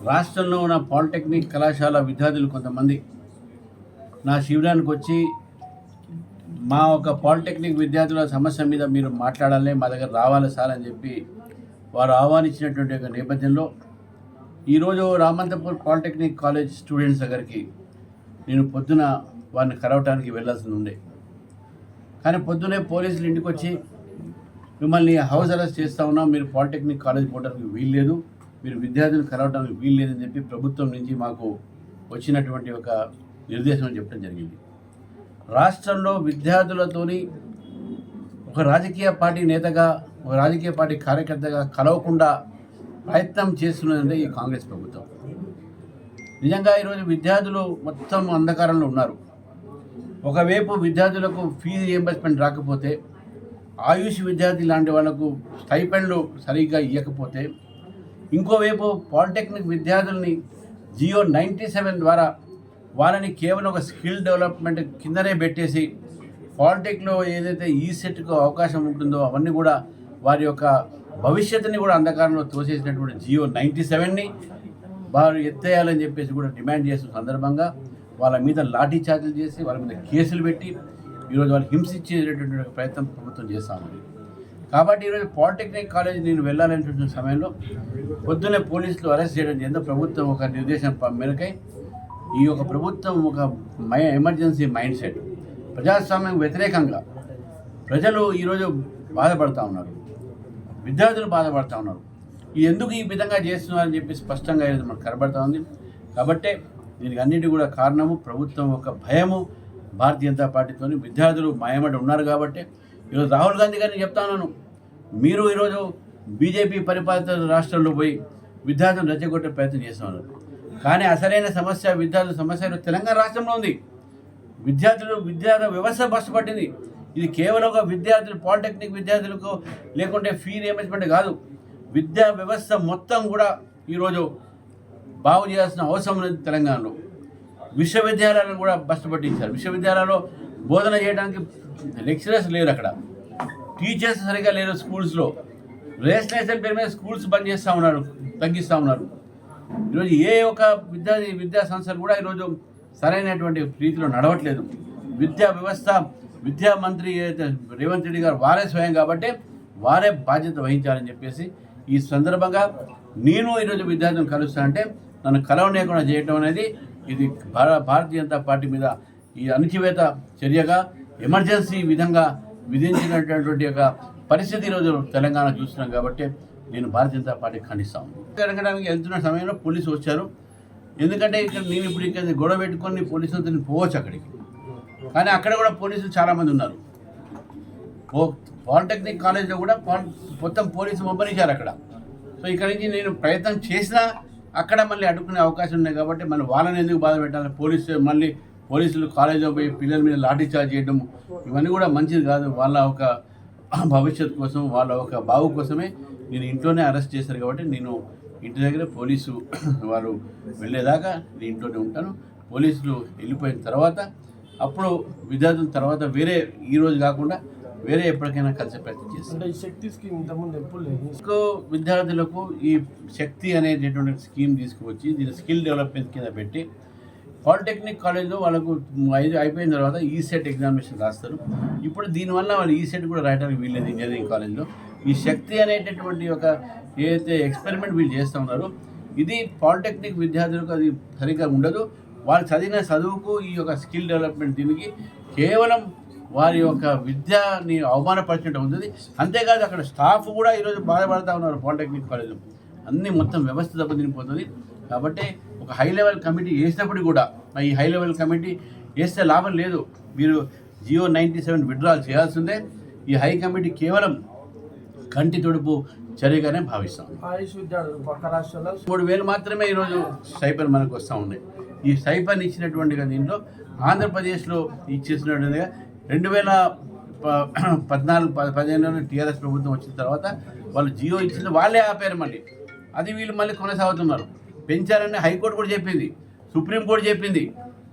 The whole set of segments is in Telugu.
రాష్ట్రంలో ఉన్న పాలిటెక్నిక్ కళాశాల విద్యార్థులు కొంతమంది నా శిబిరానికి వచ్చి మా ఒక పాలిటెక్నిక్ విద్యార్థుల సమస్య మీద మీరు మాట్లాడాలి, మా దగ్గర రావాలి సార్ అని చెప్పి వారు ఆహ్వానించినటువంటి ఒక నేపథ్యంలో ఈరోజు రామంతపూర్ పాలిటెక్నిక్ కాలేజ్ స్టూడెంట్స్ దగ్గరికి నేను పొద్దున వారిని కలవటానికి వెళ్ళాల్సి ఉండే. కానీ పొద్దునే పోలీసులు ఇంటికి వచ్చి మిమ్మల్ని హౌస్ అరెస్ట్ చేస్తూ ఉన్నాం, మీరు పాలిటెక్నిక్ కాలేజ్ పోవడానికి వీల్లేదు, మీరు విద్యార్థులు కలవడానికి వీల్లేదని చెప్పి ప్రభుత్వం నుంచి మాకు వచ్చినటువంటి ఒక నిర్దేశం చెప్పడం జరిగింది. రాష్ట్రంలో విద్యార్థులతోని ఒక రాజకీయ పార్టీ నేతగా, ఒక రాజకీయ పార్టీ కార్యకర్తగా కలవకుండా ప్రయత్నం చేస్తున్నదంటే ఈ కాంగ్రెస్ ప్రభుత్వం. నిజంగా ఈరోజు విద్యార్థులు మొత్తం అంధకారంలో ఉన్నారు. ఒకవైపు విద్యార్థులకు ఫీజు రియంబర్స్మెంట్ రాకపోతే, ఆయుష్ విద్యార్థి లాంటి వాళ్లకు స్టైపెండ్లు సరిగ్గా ఇవ్వకపోతే, ఇంకోవైపు పాలిటెక్నిక్ విద్యార్థుల్ని జియో 97 ద్వారా వాళ్ళని కేవలం ఒక స్కిల్ డెవలప్మెంట్ కిందనే పెట్టేసి పాలిటెక్లో ఏదైతే ఈసెట్కు అవకాశం ఉంటుందో అవన్నీ కూడా వారి యొక్క భవిష్యత్తుని కూడా అంధకారంలో తోసేసినటువంటి జియో 97ని వారు ఎత్తేయాలని చెప్పేసి కూడా డిమాండ్ చేస్తున్న సందర్భంగా వాళ్ళ మీద లాఠీ చార్జీలు చేసి వాళ్ళ మీద కేసులు పెట్టి ఈరోజు వాళ్ళు హింసించేటటువంటి ప్రయత్నం ప్రభుత్వం చేస్తూ ఉంది. కాబట్టి ఈరోజు పాలిటెక్నిక్ కాలేజ్ నేను వెళ్ళాలనేటువంటి సమయంలో పొద్దున్నే పోలీసులు అరెస్ట్ చేయడం చేత ప్రభుత్వం ఒక నిర్దేశం మేరకై ఈ యొక్క ప్రభుత్వం ఒక ఎమర్జెన్సీ మైండ్ సెట్, ప్రజాస్వామ్యం వ్యతిరేకంగా ప్రజలు ఈరోజు బాధపడుతూ ఉన్నారు, విద్యార్థులు బాధపడుతూ ఉన్నారు. ఎందుకు ఈ విధంగా చేస్తున్నారని చెప్పి స్పష్టంగా ఈరోజు మనకు కనబడుతూ ఉంది. కాబట్టే దీనికి అన్నిటి కూడా కారణము ప్రభుత్వం ఒక భయము, భారతీయ జనతా పార్టీతో విద్యార్థులు మాయమడి ఉన్నారు. కాబట్టి ఈరోజు రాహుల్ గాంధీ గారిని చెప్తా ఉన్నాను, మీరు ఈరోజు బీజేపీ పరిపాలిత రాష్ట్రంలో పోయి విద్యార్థులను రెచ్చగొట్టే ప్రయత్నం చేస్తున్నారు. కానీ అసలైన సమస్య విద్యార్థుల సమస్య తెలంగాణ రాష్ట్రంలో ఉంది. విద్యా వ్యవస్థ బస్సుపట్టింది. ఇది కేవలం ఒక విద్యార్థులు, పాలిటెక్నిక్ విద్యార్థులకు లేకుంటే ఫీ రియంబర్స్మెంట్ కాదు, విద్యా వ్యవస్థ మొత్తం కూడా ఈరోజు బాగు చేయాల్సిన అవసరం ఉంది. తెలంగాణలో విశ్వవిద్యాలయాలను కూడా బస్సు పట్టించారు. విశ్వవిద్యాలయాల్లో బోధన చేయడానికి లెక్చరర్స్ లేరు, అక్కడ టీచర్స్ సరిగా లేరు. స్కూల్స్లో రేషనలైజేషన్ పేరు మీద స్కూల్స్ బంద్ చేస్తూ ఉన్నారు, తగ్గిస్తూ ఉన్నారు. ఈరోజు ఏ ఒక విద్యా సంస్థలు కూడా ఈరోజు సరైనటువంటి రీతిలో నడవట్లేదు. విద్యా వ్యవస్థ, విద్యా మంత్రి రేవంత్ రెడ్డి గారు వారే స్వయం కాబట్టి వారే బాధ్యత వహించాలని చెప్పేసి ఈ సందర్భంగా నేను ఈరోజు విద్యార్థులను కలుస్తానంటే నన్ను కలవనీయకుండా చేయడం అనేది ఇది భారతీయ జనతా పార్టీ మీద ఈ అణచివేత చర్యగా, ఎమర్జెన్సీ విధంగా విధించినటువంటి ఒక పరిస్థితి ఈరోజు తెలంగాణ చూస్తున్నాం. కాబట్టి నేను భారతీయ జనతా పార్టీ ఖండిస్తాను. జరగడానికి వెళ్తున్న సమయంలో పోలీసు వచ్చారు. ఎందుకంటే ఇక్కడ నేను ఇప్పుడు ఇక్కడ గొడవ పెట్టుకొని పోలీసులతో పోవచ్చు అక్కడికి, కానీ అక్కడ కూడా పోలీసులు చాలామంది ఉన్నారు. పాలిటెక్నిక్ కాలేజ్లో కూడా మొత్తం పోలీసు మొబ్బరించారు అక్కడ. సో ఇక్కడ నుంచి నేను ప్రయత్నం చేసినా అక్కడ మళ్ళీ అడ్డుకునే అవకాశం ఉన్నాయి. కాబట్టి మళ్ళీ వాళ్ళని ఎందుకు బాధ పెట్టాలి? పోలీసులు కాలేజీలో పోయి పిల్లల మీద లాఠీ చార్జ్ చేయడం ఇవన్నీ కూడా మంచిది కాదు. వాళ్ళ ఒక భవిష్యత్తు కోసం, వాళ్ళ ఒక బావు కోసమే నేను ఇంట్లోనే అరెస్ట్ చేశారు. కాబట్టి నేను ఇంటి దగ్గర పోలీసు వారు వెళ్ళేదాకా నేను ఇంట్లోనే ఉంటాను. పోలీసులు వెళ్ళిపోయిన తర్వాత అప్పుడు విద్యార్థుల తర్వాత వేరే ఈరోజు కాకుండా వేరే ఎప్పటికైనా కలిసే ప్రయత్నం చేస్తాను. శక్తి స్కీమ్ ఇంతకుముందు ఎప్పుడు లేదు. విద్యార్థులకు ఈ శక్తి అనేటటువంటి స్కీమ్ తీసుకువచ్చి దీన్ని స్కిల్ డెవలప్మెంట్ కింద పెట్టి పాలిటెక్నిక్ కాలేజ్లో వాళ్ళకు అయిపోయిన తర్వాత ఈసెట్ ఎగ్జామినేషన్ రాస్తారు. ఇప్పుడు దీనివల్ల వాళ్ళు ఈసెట్ కూడా రాయడానికి వీల్లేదు ఇంజనీరింగ్ కాలేజ్లో. ఈ శక్తి అనేటటువంటి ఒక ఏదైతే ఎక్స్పెరిమెంట్ వీళ్ళు చేస్తూ ఉన్నారో ఇది పాలిటెక్నిక్ విద్యార్థులకు అది సరిగ్గా ఉండదు. వాళ్ళు చదివిన చదువుకు ఈ యొక్క స్కిల్ డెవలప్మెంట్ దీనికి కేవలం వారి యొక్క విద్యని అవమానపరిచినట్టు ఉంటుంది. అంతేకాదు అక్కడ స్టాఫ్ కూడా ఈరోజు బాధపడుతూ ఉన్నారు. పాలిటెక్నిక్ కాలేజ్లో అన్నీ మొత్తం వ్యవస్థ దెబ్బతినిపోతుంది. కాబట్టి ఒక హై లెవెల్ కమిటీ వేసినప్పుడు కూడా ఈ హై లెవెల్ కమిటీ వేస్తే లాభం లేదు. మీరు జియో 97 విత్డ్రాల్ చేయాల్సిందే. ఈ హై కమిటీ కేవలం కంటి తుడుపు చర్యగానే భావిస్తాం. ఆయుష్ విద్యార్థులు పక్క రాష్ట్రాల్లో 3,000 మాత్రమే ఈరోజు స్టైపెండ్ మనకు వస్తూ ఉన్నాయి. ఈ స్టైపెండ్ ఇచ్చినటువంటి దీంట్లో ఆంధ్రప్రదేశ్లో ఇచ్చేసినట్టుగా 2014-15 టీఆర్ఎస్ ప్రభుత్వం వచ్చిన తర్వాత వాళ్ళు జియో ఇచ్చింది వాళ్ళే ఆపారు. అది వీళ్ళు మళ్ళీ కొనసాగుతున్నారు. పెంచారని హైకోర్టు కూడా చెప్పింది, సుప్రీంకోర్టు చెప్పింది,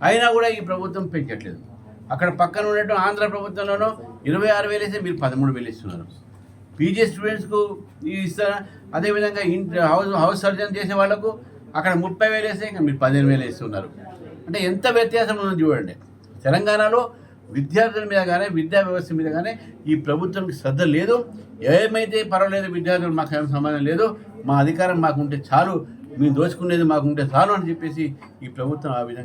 అయినా కూడా ఈ ప్రభుత్వం పెంచట్లేదు. అక్కడ పక్కన ఉన్నట్టు ఆంధ్ర ప్రభుత్వంలోనూ 26,000 వేసి మీరు 13,000 ఇస్తున్నారు. పీజీ స్టూడెంట్స్కు ఇస్తారా? అదేవిధంగా హౌస్ సర్జన్ చేసే వాళ్ళకు అక్కడ 30,000 వేస్తే ఇంకా మీరు 15,000 వేస్తున్నారు. అంటే ఎంత వ్యత్యాసం ఉందో చూడండి. తెలంగాణలో విద్యార్థుల మీద కానీ విద్యా వ్యవస్థ మీద కానీ ఈ ప్రభుత్వానికి శ్రద్ధ లేదు. ఏమైతే పర్వాలేదు, విద్యార్థులు మాకు ఏం సంబంధం లేదు, మా అధికారం మాకుంటే చాలు, మేము దోచుకునేది మాకుంటే చాలు అని చెప్పేసి ఈ ప్రభుత్వం ఆ విధంగా